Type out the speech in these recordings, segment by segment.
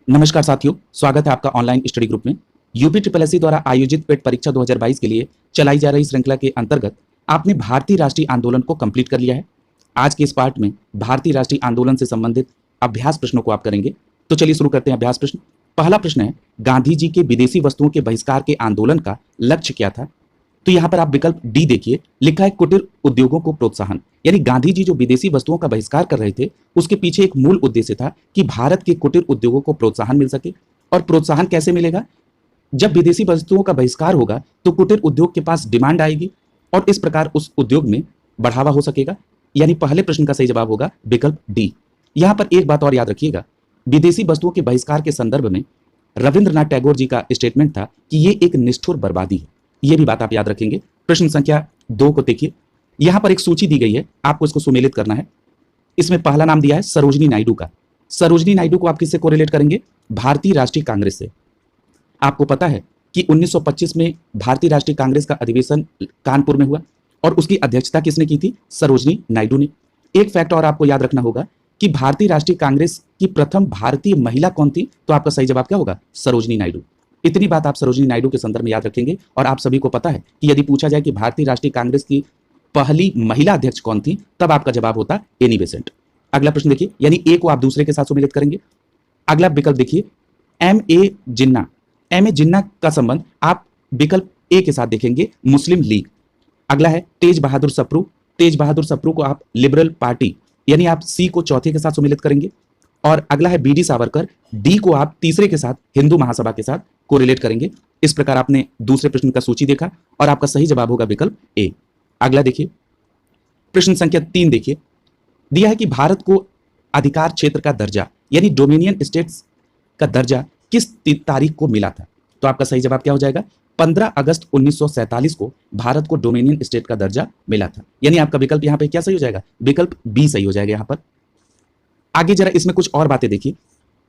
नमस्कार साथियों, स्वागत है आपका ऑनलाइन स्टडी ग्रुप में। यूपी ट्रिपल एससी द्वारा आयोजित पेट परीक्षा 2022 के लिए चलाई जा रही श्रृंखला के अंतर्गत आपने भारतीय राष्ट्रीय आंदोलन को कंप्लीट कर लिया है। आज के इस पार्ट में भारतीय राष्ट्रीय आंदोलन से संबंधित अभ्यास प्रश्नों को आप करेंगे। तो चलिए शुरू करते हैं अभ्यास प्रश्न। पहला प्रश्न है, गांधी जी के विदेशी वस्तुओं के बहिष्कार के आंदोलन का लक्ष्य क्या था? तो यहाँ पर आप विकल्प डी देखिए, लिखा है कुटीर उद्योगों को प्रोत्साहन। यानी गांधी जी जो विदेशी वस्तुओं का बहिष्कार कर रहे थे उसके पीछे एक मूल उद्देश्य था कि भारत के कुटीर उद्योगों को प्रोत्साहन मिल सके। और प्रोत्साहन कैसे मिलेगा? जब विदेशी वस्तुओं का बहिष्कार होगा तो कुटीर उद्योग के पास डिमांड आएगी और इस प्रकार उस उद्योग में बढ़ावा हो सकेगा। यानी पहले प्रश्न का सही जवाब होगा विकल्प डी। यहां पर एक बात और याद रखिएगा, विदेशी वस्तुओं के बहिष्कार के संदर्भ में रविंद्रनाथ टैगोर जी का स्टेटमेंट था कि यह एक निष्ठुर बर्बादी है। यह भी बात आप याद रखेंगे। प्रश्न संख्या 2 को देखिए, यहां पर एक सूची दी गई है, आपको इसको सुमेलित करना है। इसमें पहला नाम दिया है सरोजिनी नायडू का। सरोजिनी नायडू को आप किससे कोरिलेट करेंगे? भारतीय राष्ट्रीय कांग्रेस से। आपको पता है कि 1925 में भारतीय राष्ट्रीय कांग्रेस का अधिवेशन कानपुर में हुआ और उसकी अध्यक्षता किसने की थी? सरोजिनी नायडू ने। एक फैक्ट और आपको याद रखना होगा कि भारतीय राष्ट्रीय कांग्रेस की प्रथम भारतीय महिला कौन थी? तो आपका सही जवाब क्या होगा? सरोजिनी नायडू। इतनी बात आप सरोजिनी नायडू के संदर्भ में याद रखेंगे। और आप सभी को पता है कि यदि पूछा जाए कि भारतीय राष्ट्रीय कांग्रेस की पहली महिला अध्यक्ष कौन थी, तब आपका जवाब होता एनी बेसेंट। अगला प्रश्न देखिए, यानी ए को आप दूसरे के साथ सुमेलित करेंगे। अगला विकल्प देखिए, M A Jinnah. M A जिन्ना का संबंध आप विकल्प ए के साथ देखेंगे, मुस्लिम लीग। अगला है तेज बहादुर सप्रू। तेज बहादुर सप्रू को आप लिबरल पार्टी, यानी आप सी को चौथे के साथ सुमेलित करेंगे। और अगला है बी डी सावरकर। डी को आप तीसरे के साथ हिंदू महासभा के साथ कोरिलेट करेंगे। इस प्रकार आपने दूसरे प्रश्न का सूची देखा और आपका सही जवाब होगा विकल्प ए। अगला देखिए, प्रश्न संख्या 3 देखिए, दिया है कि भारत को अधिकार क्षेत्र का दर्जा यानी डोमिनियन स्टेट्स का दर्जा किस तारीख को मिला था? तो आपका सही जवाब क्या हो जाएगा? 15 अगस्त 1947 को भारत को डोमिनियन स्टेट का दर्जा मिला था। यानी आपका विकल्प यहां पे क्या सही हो जाएगा? विकल्प बी सही हो जाएगा यहां पर। आगे जरा इसमें कुछ और बातें देखिए।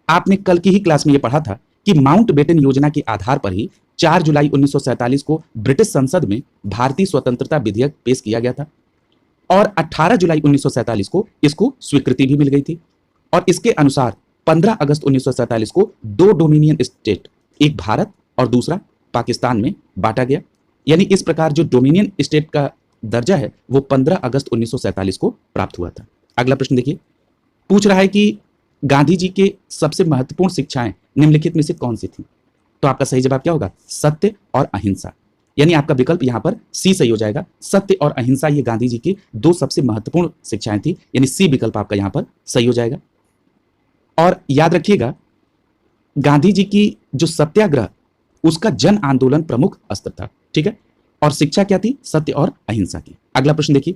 आपने कल की ही क्लास में यह पढ़ा था कि माउंटबेटन योजना के आधार पर ही 4 जुलाई 1947 को ब्रिटिश संसद में भारतीय स्वतंत्रता विधेयक पेश किया गया था और 18 जुलाई 1947 को इसको स्वीकृति भी मिल गई थी। और इसके अनुसार 15 अगस्त 1947 को 2 डोमिनियन स्टेट, एक भारत और दूसरा पाकिस्तान में बांटा गया। यानी इस प्रकार जो डोमिनियन स्टेट का दर्जा है वो 15 अगस्त 1947 को प्राप्त हुआ था। अगला प्रश्न देखिए, पूछ रहा है कि गांधी जी के सबसे महत्वपूर्ण शिक्षाएं निम्नलिखित में से कौन सी थी? तो आपका सही जवाब क्या होगा? सत्य और अहिंसा। यानी आपका विकल्प यहां पर सी सही हो जाएगा। सत्य और अहिंसा ये गांधी जी की 2 सबसे महत्वपूर्ण शिक्षाएं थी। यानी सी विकल्प आपका यहां पर सही हो जाएगा। और याद रखिएगा, गांधी जी की जो सत्याग्रह उसका जन आंदोलन प्रमुख अस्त्र था। ठीक है, और शिक्षा क्या थी? सत्य और अहिंसा की। अगला प्रश्न देखिए,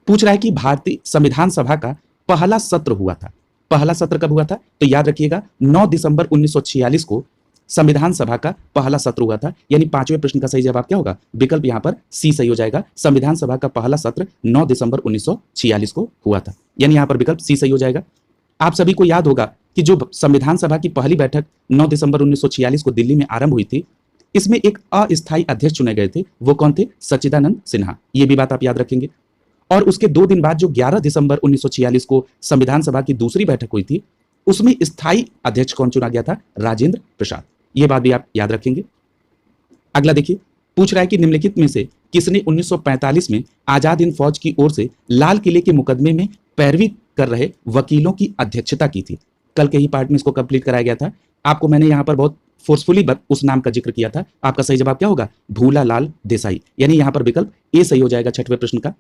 पूछ रहा है कि भारतीय संविधान सभा का पहला सत्र हुआ था। पहला सत्र कब हुआ था? तो याद रखिएगा 9 दिसंबर 1946 को संविधान सभा का पहला सत्र हुआ था। यानी 5वें प्रश्न का सही जवाब क्या होगा? विकल्प यहां पर सी सही हो जाएगा। संविधान सभा का पहला सत्र 9 दिसंबर 1946 को हुआ था। यानी यहां पर विकल्प सी सही हो जाएगा। आप सभी को याद होगा कि जो संविधान सभा की पहली बैठक 9 दिसंबर 1946 को दिल्ली में आरंभ हुई थी, इसमें एक अस्थायी अध्यक्ष चुने गए थे। वो कौन थे? सच्चिदानंद सिन्हा। ये भी बात आप याद रखेंगे। और उसके 2 दिन बाद जो 11 दिसंबर 1946 को संविधान सभा की दूसरी बैठक हुई थी, उसमें स्थायी अध्यक्ष कौन चुना गया था? राजेंद्र प्रसाद। यह बात भी आप याद रखेंगे। अगला देखिए, पूछ रहा है कि निम्नलिखित में से किसने 1945 में आजाद हिंद फौज की ओर से लाल किले के मुकदमे में पैरवी कर रहे वकीलों की अध्यक्षता की थी? कल के ही पार्ट में इसको कंप्लीट कराया गया था। आपको मैंने यहां पर बहुत फोर्सफुली उस नाम का जिक्र किया था। आपका सही जवाब क्या होगा? भूला लाल देसाई। यानी यहां पर विकल्प ए सही हो जाएगा 6वें प्रश्न का।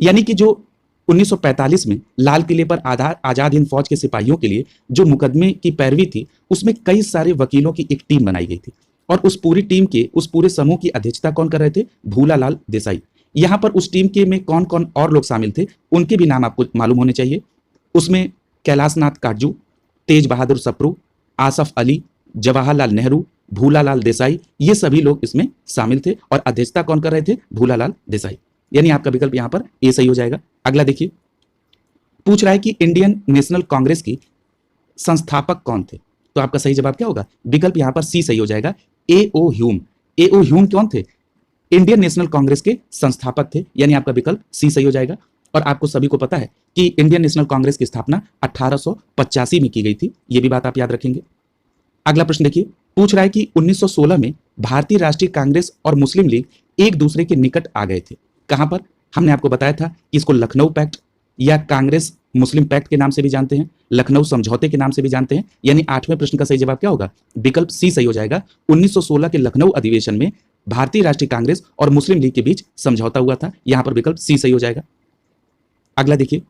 यानी कि जो 1945 में लाल किले पर आजाद हिंद फौज के सिपाहियों के लिए जो मुकदमे की पैरवी थी, उसमें कई सारे वकीलों की एक टीम बनाई गई थी और उस पूरी टीम के, उस पूरे समूह की अध्यक्षता कौन कर रहे थे? भूला लाल देसाई। यहां पर उस टीम के में कौन कौन और लोग शामिल थे, उनके भी नाम आपको मालूम होने चाहिए। उसमें कैलाशनाथ काटजू, तेज बहादुर सप्रू, आसफ अली, जवाहरलाल नेहरू, भूलालाल देसाई, ये सभी लोग इसमें शामिल थे और अध्यक्षता कौन कर रहे थे? भूलालाल देसाई। यानी आपका विकल्प यहां पर ए सही हो जाएगा। अगला देखिए, पूछ रहा है कि इंडियन नेशनल कांग्रेस की संस्थापक कौन थे? तो आपका सही जवाब क्या होगा? विकल्प यहां पर सी सही हो जाएगा। ए ओ ह्यूम। ए ओ ह्यूम कौन थे? इंडियन नेशनल कांग्रेस के संस्थापक थे। यानी आपका विकल्प सी सही हो जाएगा। और आपको सभी को पता है कि इंडियन नेशनल कांग्रेस की स्थापना 1885 में की गई थी। यह भी बात आप याद रखेंगे। अगला प्रश्न देखिए, पूछ रहा है कि 1916 में भारतीय राष्ट्रीय कांग्रेस और मुस्लिम लीग एक दूसरे के निकट आ गए थे। कहां पर? हमने आपको बताया था कि इसको लखनऊ पैक्ट या कांग्रेस मुस्लिम पैक्ट के नाम से भी जानते हैं, लखनऊ समझौते के नाम से भी जानते हैं। यानी 8वें प्रश्न का सही जवाब क्या होगा? विकल्प सी सही हो जाएगा। 1916 के लखनऊ अधिवेशन में भारतीय राष्ट्रीय कांग्रेस और मुस्लिम लीग के बीच समझौता हुआ था। यहां पर विकल्प सी सही हो जाएगा। अगला देखिए,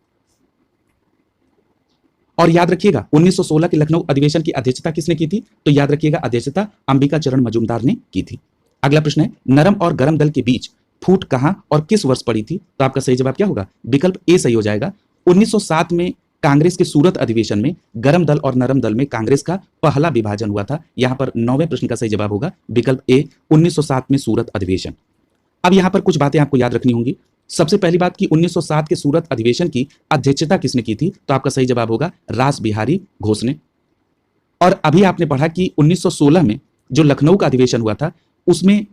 और याद रखिएगा 1916 के लखनऊ अधिवेशन की अध्यक्षता किसने की थी? तो याद रखिएगा अध्यक्षता अंबिका चरण मजूमदार ने की थी। अगला प्रश्न है, नरम और गरम दल के बीच फूट कहां और किस वर्ष पड़ी थी? तो आपका सही जवाब क्या होगा? विकल्प ए सही हो जाएगा। 1907 में कांग्रेस के सूरत अधिवेशन में गरम दल और नरम दल में कांग्रेस का पहला विभाजन हुआ था। यहां पर 9वें प्रश्न का सही जवाब होगा विकल्प ए, 1907 में सूरत अधिवेशन। अब यहां पर कुछ बातें आपको याद रखनी होंगी। सबसे पहली बात कि 1907 के सूरत अधिवेशन की अध्यक्षता किसने की थी? तो आपका सही जवाब होगा रास बिहारी घोष ने। और अभी आपने पढ़ा कि 1916 में जो लखनऊ का अधिवेशन हुआ था उसमें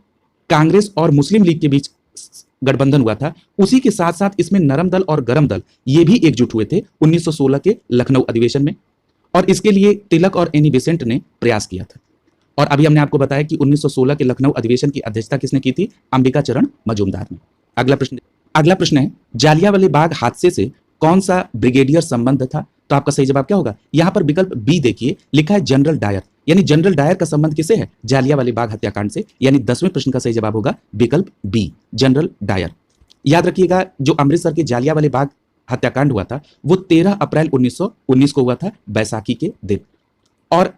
कांग्रेस और मुस्लिम लीग के बीच गठबंधन हुआ था। उसी के साथ साथ इसमें नरम दल और गरम दल ये भी एकजुट हुए थे 1916 के लखनऊ अधिवेशन में, और इसके लिए तिलक और एनी बेसेंट ने प्रयास किया था। और अभी हमने आपको बताया कि 1916 के लखनऊ अधिवेशन की अध्यक्षता किसने की थी? अंबिका चरण मजूमदार ने। अगला प्रश्न है, जालियांवाला बाग हादसे से कौन सा ब्रिगेडियर संबंध था? तो आपका सही जवाब क्या होगा? यहां पर विकल्प बी देखिए, लिखा है जनरल डायर। यानी जनरल डायर का संबंध किससे है? जालियांवाला बाग हत्याकांड से। यानी 10वें प्रश्न का सही जवाब होगा विकल्प बी, जनरल डायर। याद रखिएगा जो अमृतसर के जालियांवाला बाग हत्याकांड हुआ था वो 13 अप्रैल 1919 को हुआ था, बैसाखी के दिन। और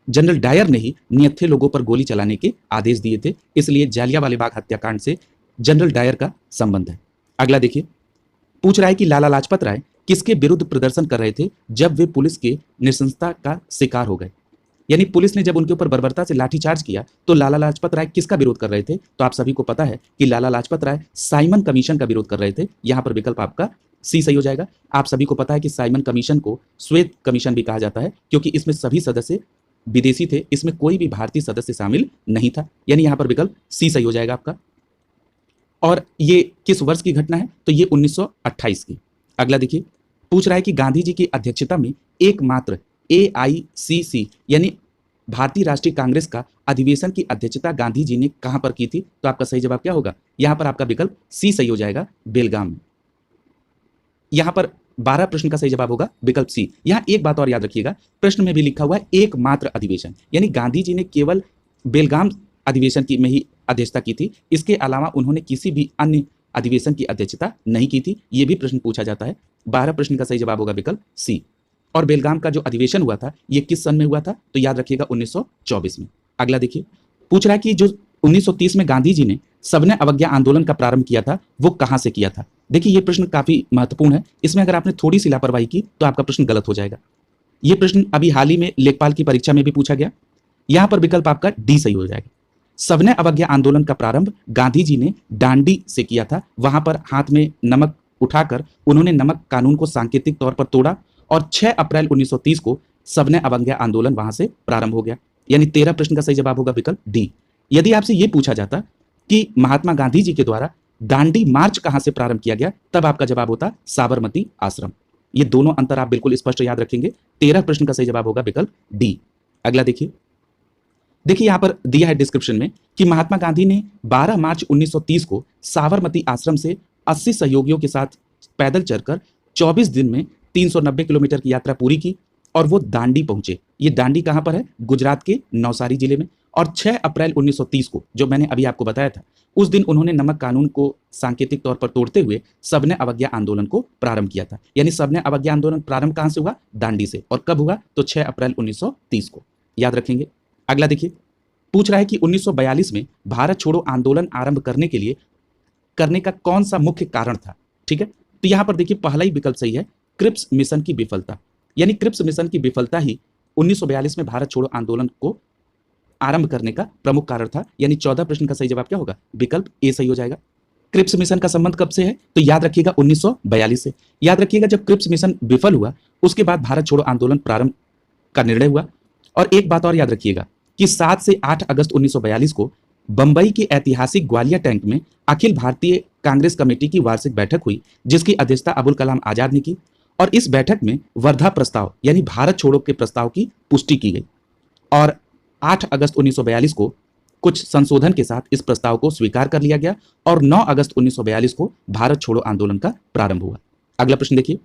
जनरल डायर ने ही निहत्थे लोगों पर गोली चलाने के आदेश दिए थे, इसलिए जालियांवाला बाग हत्याकांड से जनरल डायर का संबंध है। अगला देखिए, पूछ रहा है कि लाला लाजपत राय किसके विरुद्ध प्रदर्शन कर रहे थे जब वे पुलिस के नृशंसता का शिकार हो गए? यानी पुलिस ने जब उनके ऊपर बर्बरता से लाठीचार्ज किया तो लाला लाजपत राय किसका विरोध कर रहे थे? तो आप सभी को पता है कि लाला लाजपत राय साइमन कमीशन का विरोध कर रहे थे। यहां पर विकल्प आपका सी सही हो जाएगा। आप सभी को पता है कि साइमन कमीशन को श्वेत कमीशन भी कहा जाता है क्योंकि इसमें सभी सदस्य विदेशी थे, इसमें कोई भी भारतीय सदस्य शामिल नहीं था। यानी यहां पर विकल्प सी सही हो जाएगा आपका। और ये किस वर्ष की घटना है? तो ये 1928 की। अगला देखिए, पूछ रहा है कि गांधी जी की अध्यक्षता में एकमात्र AICC यानी भारतीय राष्ट्रीय कांग्रेस का अधिवेशन की अध्यक्षता गांधी जी ने कहां पर की थी? तो आपका सही जवाब क्या होगा? यहां पर आपका विकल्प सी सही हो जाएगा, बेलगाम में। यहां पर 12 प्रश्न का सही जवाब होगा विकल्प सी। यहां एक बात और याद रखिएगा, प्रश्न में भी लिखा हुआ है एकमात्र अधिवेशन, यानी गांधी जी ने केवल बेलगाम अधिवेशन की में ही अध्यक्षता की थी, इसके अलावा उन्होंने किसी भी अन्य अधिवेशन की अध्यक्षता नहीं की थी। यह भी प्रश्न पूछा जाता है। 12 प्रश्न का सही जवाब होगा विकल्प सी। और बेलगाम का जो अधिवेशन हुआ था यह किस सन में हुआ था? तो याद रखिएगा 1924 में। अगला देखिए, पूछ रहा है कि जो 1930 में गांधी जी ने सविनय अवज्ञा आंदोलन का प्रारंभ किया था वो कहां से किया था? देखिए ये प्रश्न काफी महत्वपूर्ण है, इसमें अगर आपने थोड़ी सी लापरवाही की तो आपका प्रश्न गलत हो जाएगा। यह प्रश्न अभी हाल ही में लेखपाल की परीक्षा में भी पूछा गया। यहां पर विकल्प आपका डी सही हो जाएगा। सविनय अवज्ञा आंदोलन का प्रारंभ गांधी जी ने डांडी से किया था। वहां पर हाथ में नमक उठाकर उन्होंने नमक कानून को सांकेतिक तौर पर तोड़ा और 6 अप्रैल 1930 को सविनय अवज्ञा आंदोलन वहां से प्रारंभ हो गया। यानी 13 प्रश्न का सही जवाब होगा विकल्प डी। यदि आपसे यह पूछा जाता कि महात्मा गांधी जी के द्वारा दांडी मार्च कहां से प्रारंभ किया गया, तब आपका जवाब होता साबरमती आश्रम। ये दोनों अंतर आप बिल्कुल स्पष्ट याद रखेंगे। 13 प्रश्न का सही जवाब होगा विकल्प डी। अगला देखिए यहां पर दिया है डिस्क्रिप्शन में कि महात्मा गांधी ने 12 मार्च 1930 को साबरमती आश्रम से 80 सहयोगियों के साथ पैदल चलकर 24 दिन में 390 किलोमीटर की यात्रा पूरी की और वो दांडी पहुंचे। ये दांडी कहां पर है? गुजरात के नवसारी जिले में। और 6 अप्रैल 1930 को, जो मैंने अभी आपको बताया था, उस दिन उन्होंने नमक कानून को सांकेतिक तौर पर तोड़ते हुए सविनय अवज्ञा आंदोलन को प्रारंभ किया था। यानी सविनय अवज्ञा आंदोलन प्रारंभ कहां से हुआ? दांडी से। और कब हुआ? तो 6 अप्रैल 1930 को। याद रखेंगे। अगला देखिए, पूछ रहा है कि 1942 में भारत छोड़ो आंदोलन आरंभ करने का कौन सा मुख्य कारण था? ठीक है, तो यहां पर देखिए पहला ही विकल्प सही है, क्रिप्स मिशन की विफलता। यानी क्रिप्स मिशन की विफलता ही 1942 में भारत छोड़ो आंदोलन को आरंभ करने का प्रमुख कारण था। यानी 14 प्रश्न का सही जवाब क्या होगा? विकल्प ए सही हो जाएगा। क्रिप्स मिशन का संबंध कब से है? तो याद रखिएगा 1942 से। याद रखिएगा जब क्रिप्स मिशन विफल हुआ उसके बाद भारत छोड़ो आंदोलन प्रारंभ का निर्णय हुआ। और एक बात और याद रखिएगा कि 7 से 8 अगस्त 1942 को बंबई की ऐतिहासिक ग्वालिया टैंक में अखिल भारतीय कांग्रेस कमेटी की वार्षिक बैठक हुई, जिसकी अध्यक्षता अबुल कलाम आजाद ने की। और इस बैठक में वर्धा प्रस्ताव यानी भारत छोड़ो के प्रस्ताव की पुष्टि की गई और 8 अगस्त 1942 को कुछ संशोधन के साथ इस प्रस्ताव को स्वीकार कर लिया गया और 9 अगस्त 1942 को भारत छोड़ो आंदोलन का प्रारंभ हुआ। अगला प्रश्न देखिए,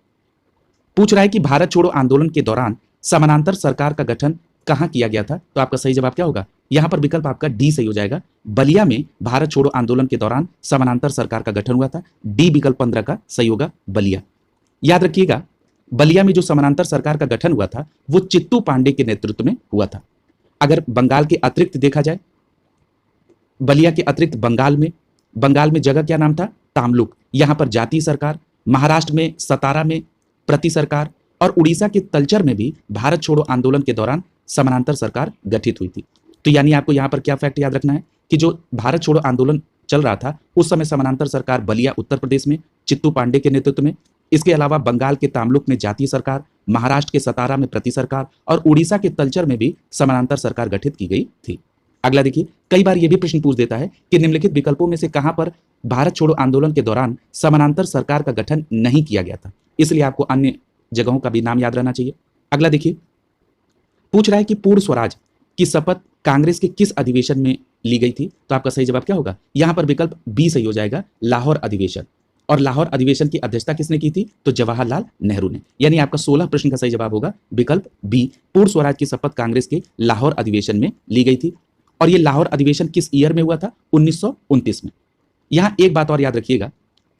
पूछ रहा है कि भारत छोड़ो आंदोलन के दौरान समानांतर सरकार का गठन कहां किया गया था? तो आपका सही जवाब क्या होगा? यहां पर विकल्प आपका डी सही हो जाएगा। बलिया में भारत छोड़ो आंदोलन के दौरान समानांतर सरकार का गठन हुआ था। डी विकल्प 15 का सही होगा, बलिया। याद रखिएगा, बलिया में जो समानांतर सरकार का गठन हुआ था वो चित्तू पांडे के नेतृत्व में हुआ था। अगर बंगाल के अतिरिक्त देखा जाए, बलिया के अतिरिक्त बंगाल में जगह क्या नाम था? तामलुक। यहां पर जातीय सरकार, महाराष्ट्र में सतारा में प्रति सरकार और उड़ीसा के तलचर में भी भारत छोड़ो आंदोलन के दौरान समानांतर सरकार गठित हुई थी। तो यानी आपको यहां पर क्या फैक्ट याद रखना है कि जो भारत छोड़ो आंदोलन चल रहा था उस समय समानांतर सरकार बलिया उत्तर प्रदेश में चित्तू पांडे के नेतृत्व में, इसके अलावा बंगाल के तामलुक में जातीय सरकार, महाराष्ट्र के सतारा में प्रति सरकार और उड़ीसा के तलचर में भी समानांतर सरकार गठित की गई थी। अगला देखिए, कई बार यह भी प्रश्न पूछ देता है कि निम्नलिखित विकल्पों में से कहां पर भारत छोड़ो आंदोलन के दौरान समानांतर सरकार का गठन नहीं किया गया था, इसलिए आपको अन्य जगहों का भी नाम याद रहना चाहिए। अगला देखिए, पूछ रहा है कि पूर्ण स्वराज की शपथ कांग्रेस के किस अधिवेशन में ली गई थी? तो आपका सही जवाब क्या होगा? यहां पर विकल्प बी सही हो जाएगा, लाहौर अधिवेशन। और लाहौर अधिवेशन की अध्यक्षता किसने की थी? तो जवाहरलाल नेहरू ने। यानी आपका 16 प्रश्न का सही जवाब होगा विकल्प बी, पूर्ण स्वराज की शपथ कांग्रेस के लाहौर अधिवेशन में ली गई थी। और यह लाहौर अधिवेशन किस ईयर में हुआ था? 1929 में। यहां एक बात और याद रखिएगा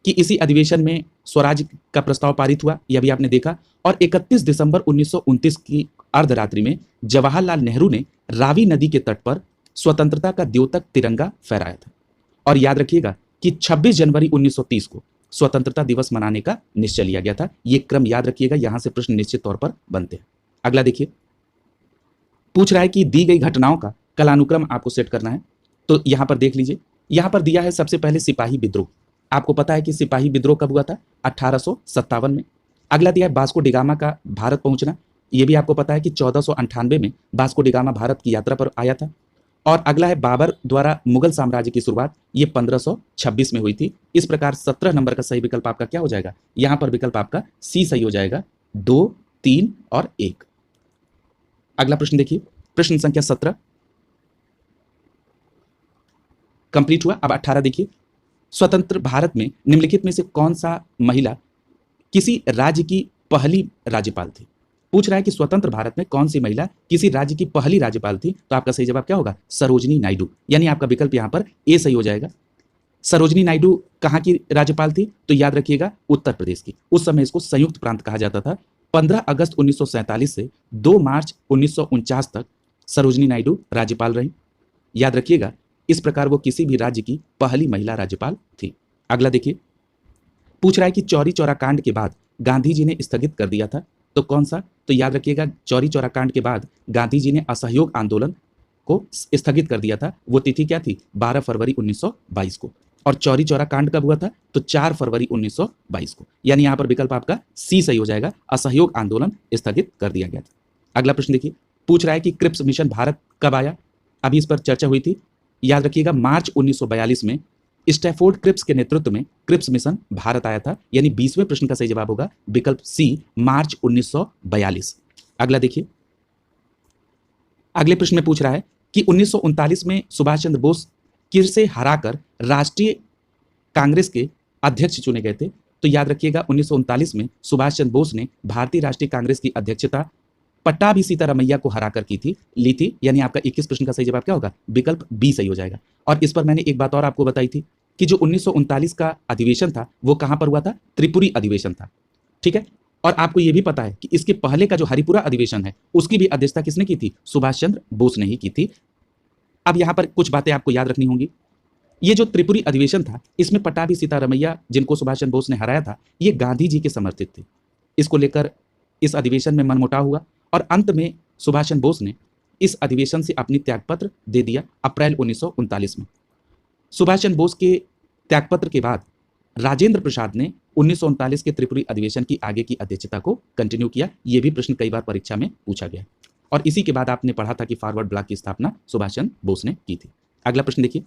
कि इसी अधिवेशन में स्वराज का प्रस्ताव पारित हुआ, यह भी आपने देखा। और 31 दिसंबर 1929 की अर्धरात्रि में जवाहरलाल नेहरू ने रावी नदी के तट पर स्वतंत्रता का द्योतक तिरंगा फहराया था। और याद रखिएगा कि 26 जनवरी 1930 को स्वतंत्रता दिवस मनाने का निश्चय लिया गया था। यह क्रम याद रखिएगा, यहां से प्रश्न निश्चित तौर पर बनते हैं। अगला देखिए, पूछ रहा है कि दी गई घटनाओं का कालानुक्रम आपको सेट करना है। तो यहां पर देख लीजिए, यहां पर दिया है सबसे पहले सिपाही विद्रोह। आपको पता है कि सिपाही विद्रोह कब हुआ था? 1857 में। अगला दिया है वास्को डिगामा का भारत पहुंचना। यह भी आपको पता है कि 1498 में वास्को डिगामा भारत की यात्रा पर आया था। और अगला है बाबर द्वारा मुगल साम्राज्य की शुरुआत, ये 1526 में हुई थी। इस प्रकार 17 नंबर का सही विकल्प आपका क्या हो जाएगा? यहां पर विकल्प आपका सी सही हो जाएगा, 2, 3 और 1। अगला प्रश्न देखिए, प्रश्न संख्या 17 कंप्लीट हुआ। अब 18 देखिए, स्वतंत्र भारत में निम्नलिखित में से कौन सा महिला किसी राज्य की पहली राज्यपाल थी? पूछ रहा है कि स्वतंत्र भारत में कौन सी महिला किसी राज्य की पहली राज्यपाल थी? तो आपका सही जवाब क्या होगा? सरोजनी नायडू। यानी आपका विकल्प यहां पर ए सही हो जाएगा। सरोजनी नायडू कहां की राज्यपाल थी? तो याद रखिएगा, उत्तर प्रदेश की। उस समय इसको संयुक्त प्रांत कहा जाता था। 15 अगस्त 1947 से 2 मार्च 1949 तक सरोजनी नायडू राज्यपाल रही। याद रखिएगा, इस प्रकार वो किसी भी राज्य की पहली महिला राज्यपाल थी। अगला देखिए, पूछ रहा है कि चौरी चौरा कांड के बाद गांधी जी ने स्थगित कर दिया था, तो कौन सा? तो याद रखिएगा, चौरी चौरा कांड के बाद गांधी जी ने असहयोग आंदोलन को स्थगित कर दिया था। वो तिथि क्या थी? 12 फरवरी 1922 को। और चौरी चौरा कांड कब हुआ था? तो 4 फरवरी 1922 को। यानी यहां पर विकल्प आपका सी सही हो जाएगा, असहयोग आंदोलन स्थगित कर दिया गया था। अगला प्रश्न देखिए, पूछ रहा है कि क्रिप्स मिशन भारत कब आया? अभी इस पर चर्चा हुई थी। याद रखिएगा, मार्च 1942 में स्टैफोर्ड क्रिप्स के नेतृत्व में क्रिप्स मिशन भारत आया था। यानी 20वें प्रश्न का सही जवाब होगा विकल्प सी, मार्च 1942। अगला देखिए, अगले प्रश्न में पूछ रहा है कि 1939 में सुभाष चंद्र बोस किसे हराकर राष्ट्रीय कांग्रेस के अध्यक्ष चुने गए थे? तो याद रखिएगा, 1939 में सुभाष चंद्र बोस ने भारतीय राष्ट्रीय कांग्रेस की अध्यक्षता पट्टाभी सीतारमैया को हराकर ली थी। यानी आपका 21 प्रश्न का सही जवाब क्या होगा? विकल्प बी सही हो जाएगा। और इस पर मैंने एक बात और आपको बताई थी कि जो 1939 का अधिवेशन था वो कहां पर हुआ था? त्रिपुरी अधिवेशन था। ठीक है, और आपको यह भी पता है कि इसके पहले का जो हरिपुरा अधिवेशन है उसकी भी अध्यक्षता किसने की थी? सुभाष चंद्र बोस ने ही की थी। अब यहां पर कुछ बातें आपको याद रखनी होंगी। ये जो त्रिपुरी अधिवेशन था, इसमें पट्टाभी सीतारमैया जिनको सुभाष चंद्र बोस ने हराया था, ये गांधी जी के समर्थित थे। इसको लेकर इस अधिवेशन में मनमुटाव हुआ और अंत में सुभाष चंद्र बोस ने इस अधिवेशन से अपनी त्यागपत्र दे दिया अप्रैल 1939 में। सुभाष चंद्र बोस के त्यागपत्र के बाद राजेंद्र प्रसाद ने 1939 के त्रिपुरी अधिवेशन की आगे की अध्यक्षता को कंटिन्यू किया। यह भी प्रश्न कई बार परीक्षा में पूछा गया। और इसी के बाद आपने पढ़ा था कि फॉरवर्ड ब्लॉक की स्थापना सुभाष चंद्र बोस ने की थी। अगला प्रश्न देखिए,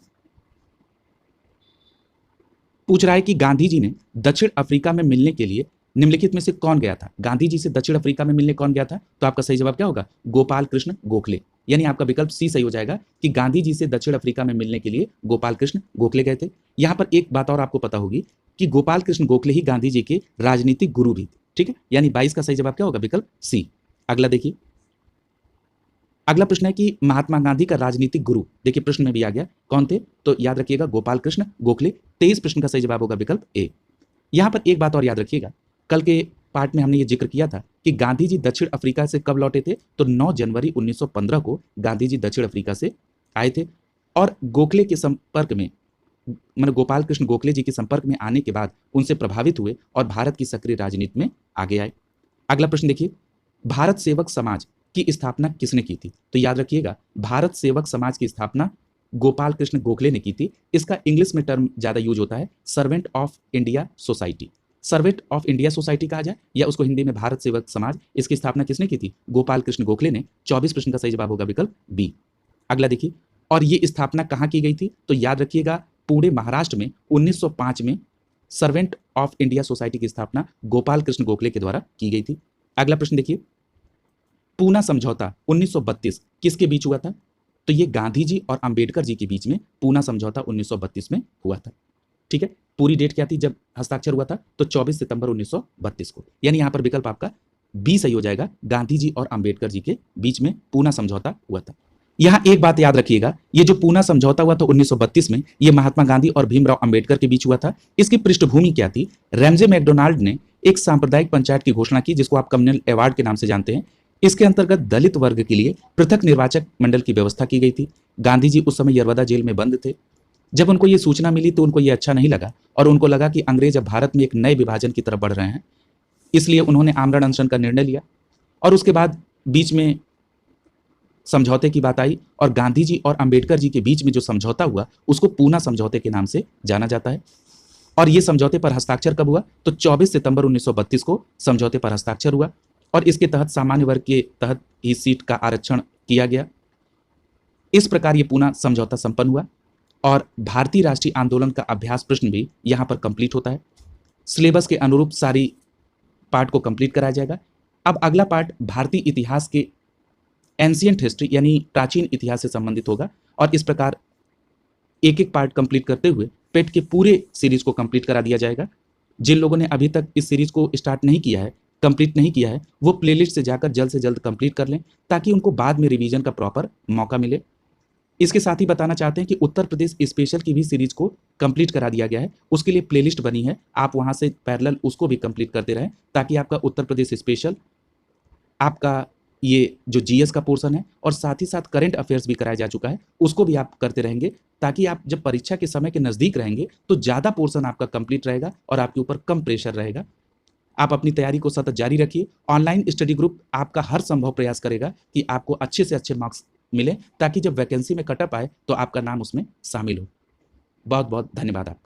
पूछ रहा है कि गांधी जी ने दक्षिण अफ्रीका में मिलने के लिए निम्नलिखित में से कौन गया था। गांधी जी से दक्षिण अफ्रीका में मिलने कौन गया था? तो आपका सही जवाब क्या होगा? गोपाल कृष्ण गोखले। यानी आपका विकल्प सी सही हो जाएगा कि गांधी जी से दक्षिण अफ्रीका में मिलने के लिए गोपाल कृष्ण गोखले गए थे। यहां पर एक बात और आपको पता होगी कि गोपाल कृष्ण गोखले ही गांधी जी के राजनीतिक गुरु भी थे। ठीक है, यानी 22 का सही जवाब क्या होगा? विकल्प सी। अगला देखिए, अगला प्रश्न है कि महात्मा गांधी का राजनीतिक गुरु, देखिए प्रश्न में भी आ गया, कौन थे? तो याद रखिएगा गोपाल कृष्ण गोखले। 23 प्रश्न का सही जवाब होगा विकल्प ए। यहां पर एक बात और याद रखिएगा, कल के पार्ट में हमने ये जिक्र किया था कि गांधी जी दक्षिण अफ्रीका से कब लौटे थे? तो 9 जनवरी 1915 को गांधी जी दक्षिण अफ्रीका से आए थे और गोखले के संपर्क में, मतलब गोपाल कृष्ण गोखले जी के संपर्क में आने के बाद उनसे प्रभावित हुए और भारत की सक्रिय राजनीति में आगे आए। अगला प्रश्न देखिए, भारत सेवक समाज की स्थापना किसने की थी? तो याद रखिएगा, भारत सेवक समाज की स्थापना गोपाल कृष्ण गोखले ने की थी। इसका इंग्लिश में टर्म ज्यादा यूज होता है, servant of India society. Servant of India society कहा जाए या उसको हिंदी में भारत सेवक समाज, इसकी स्थापना किसने की थी? गोपाल कृष्ण गोखले ने। 24 प्रश्न का सही जवाब होगा विकल्प बी। अगला देखिए, और ये स्थापना कहां की गई थी? तो याद रखिएगा, पुणे महाराष्ट्र में 1905 में सर्वेंट ऑफ इंडिया सोसाइटी की स्थापना गोपाल कृष्ण गोखले के द्वारा की गई थी। अगला प्रश्न देखिए, पूना समझौता 1932 किसके बीच हुआ था? तो ये गांधी जी और अंबेडकर जी के बीच में पूना समझौता 1932 में हुआ था। ठीक है, पूरी डेट क्या थी जब हस्ताक्षर हुआ था? तो 24 सितंबर 1932 को। यानी यहां पर विकल्प आपका बी सही हो जाएगा, गांधी जी और अंबेडकर जी के बीच में पूना समझौता हुआ था। यहां एक बात याद रखिएगा, ये जो पूना समझौता हुआ था 1932 में, ये महात्मा गांधी और भीमराव अंबेडकर के बीच हुआ था। इसकी पृष्ठभूमि क्या थी? रैमजे मैकडोनाल्ड ने एक सांप्रदायिक पंचायत की घोषणा की, जिसको आप कम्युनल अवार्ड के नाम से जानते हैं। इसके अंतर्गत दलित वर्ग के लिए पृथक निर्वाचक मंडल की व्यवस्था की गई थी। गांधी जी उस समय यरवदा जेल में बंद थे। जब उनको ये सूचना मिली तो उनको ये अच्छा नहीं लगा और उनको लगा कि अंग्रेज अब भारत में एक नए विभाजन की तरफ बढ़ रहे हैं, इसलिए उन्होंने आमरण अनशन का निर्णय लिया। और उसके बाद बीच में समझौते की बात आई और गांधी जी और अंबेडकर जी के बीच में जो समझौता हुआ उसको पूना समझौते के नाम से जाना जाता है। और ये समझौते पर हस्ताक्षर कब हुआ? तो 24 सितंबर 1932 को समझौते पर हस्ताक्षर हुआ और इसके तहत सामान्य वर्ग के तहत ही सीट का आरक्षण किया गया। इस प्रकार ये पूना समझौता संपन्न हुआ और भारतीय राष्ट्रीय आंदोलन का अभ्यास प्रश्न भी यहां पर कंप्लीट होता है। सिलेबस के अनुरूप सारी पार्ट को कंप्लीट कराया जाएगा। अब अगला पार्ट भारतीय इतिहास के एंशिएंट हिस्ट्री यानी प्राचीन इतिहास से संबंधित होगा और इस प्रकार एक एक पार्ट कंप्लीट करते हुए पेट के पूरे सीरीज को कंप्लीट करा दिया जाएगा। जिन लोगों ने अभी तक इस सीरीज को स्टार्ट नहीं किया है, कंप्लीट नहीं किया है, वो प्लेलिस्ट से जाकर जल्द से जल्द कंप्लीट कर लें ताकि उनको बाद में रिवीजन का प्रॉपर मौका मिले। इसके साथ ही बताना चाहते हैं कि उत्तर प्रदेश स्पेशल की भी सीरीज को कंप्लीट करा दिया गया है। उसके लिए प्लेलिस्ट बनी है, आप वहां से पैरेलल उसको भी कंप्लीट करते रहें ताकि आपका उत्तर प्रदेश स्पेशल, आपका ये जो जीएस का पोर्शन है और साथ ही साथ करंट अफेयर्स भी कराया जा चुका है, उसको भी आप करते रहेंगे ताकि आप जब परीक्षा के समय के नज़दीक रहेंगे तो ज़्यादा पोर्शन आपका कंप्लीट रहेगा और आपके ऊपर कम प्रेशर रहेगा। आप अपनी तैयारी को सतत जारी रखिए। ऑनलाइन स्टडी ग्रुप आपका हर संभव प्रयास करेगा कि आपको अच्छे से अच्छे मार्क्स मिले ताकि जब वैकेंसी में कटअप आए तो आपका नाम उसमें शामिल हो। बहुत बहुत धन्यवाद आपका।